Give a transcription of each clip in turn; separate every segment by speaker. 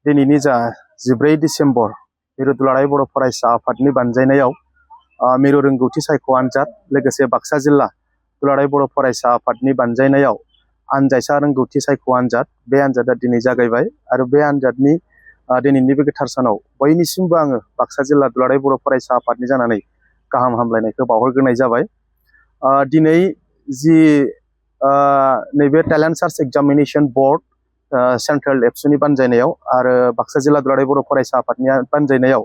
Speaker 1: दिनैनि जा 14 डिसेम्बर मिरु दुलाराय बर' फरायसा आफादनि बानजायनायाव मिरु रोंगौथि सायख' आनजाद लोगोसे बाक्सा जिल्ला दुलाराय बर' फरायसा आफादनि बानजायनायाव आनजायसा रोंगौथि सायख' आनजाद बे आनजादा दिनै जागायबाय आरो बे आनजादनि दिनैनि बे गोथार सानाव बयनिसिमबो आङो बाक्सा जिल्ला दुलाराय बर' फरायसा आफादनि जानानै गाहाम हामलायनायखौ बावहरग्रोनाय जाबाय। दिनै जि नैबे talent search examination board Central एबसुनि बानजायनायाव आरो बाक्सा जिल्ला दुलाराय बर' फरायसा आफादनि बानजायनायाव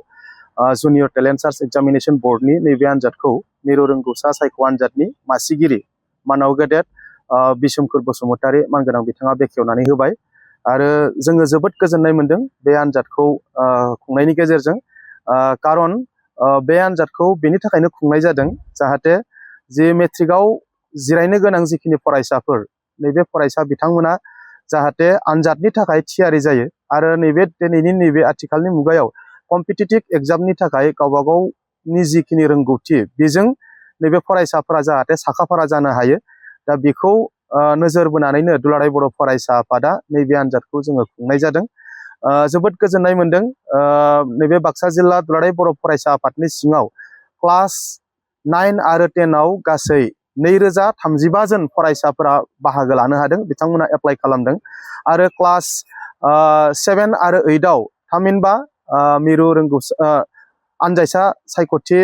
Speaker 1: जुनियर टेलेन्ट सार्च एग्जामिनेशन बोर्डनि नैबे आनजादखौ मिरु रोंगौसा सायख' आनजादनि मासिगिरि मानाव गेदेर बिसुमखुर बसुमतारी मानगोनां बिथाङा बेखेवनानै होबाय आरो जोङो जोबोद गोजोननाय मोनदों बे आनजादखौ खुंनायनि गेजेरजों। खारन बे आनजादखौ बेनि थाखायनो खुंनाय जादों जाहाथे जे मेट्रिकआव जिरायनो गोनां जिखिनि फरायसाफोर नैबे फरायसा बिथांमोना जाहाथे आनजादनि थाखाय थियारि जायो आरो नैबे दिनैनि नैबे आथिखालनि मुगायाव कम्पिटिटिभ एग्जामनि थाखाय गावबा गावनि जिखिनि रोंगौथि बेजों नैबे फरायसाफोरा जाहाथे साखाफारा जानो हायो। दा बेखौ नोजोर बोनानैनो दुलाराय बर' फरायसा आफादा नैबे आनजादखौ जोङो खुंनाय जादों। जोबोद गोजोननाय मोनदों। नैबे बाक्सा जिल्ला दुलाराय बर' फरायसा आफादनि सिङाव क्लास 9 आरो 10 गासै 2035 जन फरायसाफोरा बाहागो लानो हादों, बिथांमोना एप्लाइ खालामदों आरो क्लास 7 आरो 8 थामहिनबा मिरु आनजायसा सायख'थि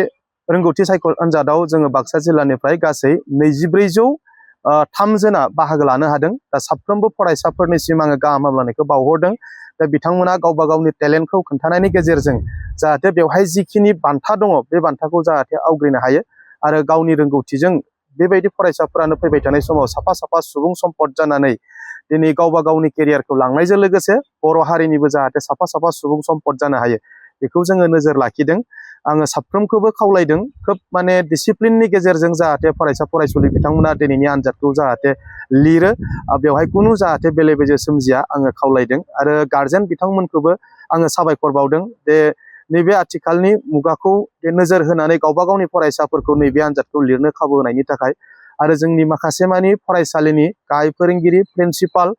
Speaker 1: रोंगौथि सायख' आनजादाव जोङो बाक्सा जिल्लानिफ्राय गासै 2403 जना बाहागो लानो हादों। दा साफ्रोमबो फरायसाफोरनिसिम आङो गाहाम हामलायनायखौ बावहरदों। दा बिथांमोना गावबा गावनि टेलेन्टखौ खोन्थानायनि गेजेरजों जाहाथे बेवहाय जिखिनि बान्था दङ बे बान्थाखौ जाहाथे आवग्रिनो हायो आरो गावनि रोंगौथिजों बेबायदि फरायसाफोरानो फैबाय थानाय समाव साफा साफा सुबुं सम्पद जानानै दिनै गावबा गावनि केरियारखौ लांनायजों लोगोसे बर' हारिनिबो जाहाथे साफा साफा सुबुं सम्पद जानो हायो बेखौ जोङो नोजोर लाखिदों। आङो साफ्रोमखौबो खावलायदों खोब माने डिसिप्लिननि गेजेरजों जाहाथे फरायसा फरायसुलि बिथांमोना दिनैनि आनजादखौ जाहाथे लिरो, बेवहाय खुनु जाहाथे बेले बेजे सोमजिया आङो खावलायदों आरो गार्जेन बिथांमोनखौबो आङो साबायखर बावदों जे नैबे आथिखालनि मुगाखौ नोजोर होनानै गावबा गावनि फरायसाफोरखौ नैबे आनजादखौ लिरनो खाबु होनायनि थाखाय आरो जोंनि माखासे मानि फरायसालिनि गाहाय फोरोंगिरि प्रिन्सिपाल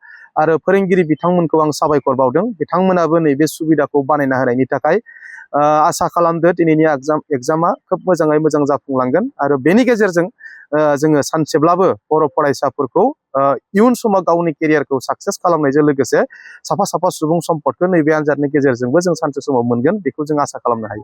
Speaker 1: आरो फोरोंगिरि बिथांमोनखौ आं साबायखर बावदों। बिथांमोनाबो नैबे सुबिदाखौ बानायना होनायनि थाखाय आसा खालामदो दिनैनि एग्जामा खोब मोजाङै मोजां जाफुंलांगोन आरो बेनि गेजेरजों जोङो सानसेब्लाबो बर' फरायसाफोरखौ इयुन समाव गावनि केरियारखौ साक्सेस खालामनायजों लोगोसे साफा साफा सुबुं सम्पदखौ नैबे आनजादनि गेजेरजोंबो जों सानसे समाव मोनगोन बेखौ जों आसा खालामनो हायो।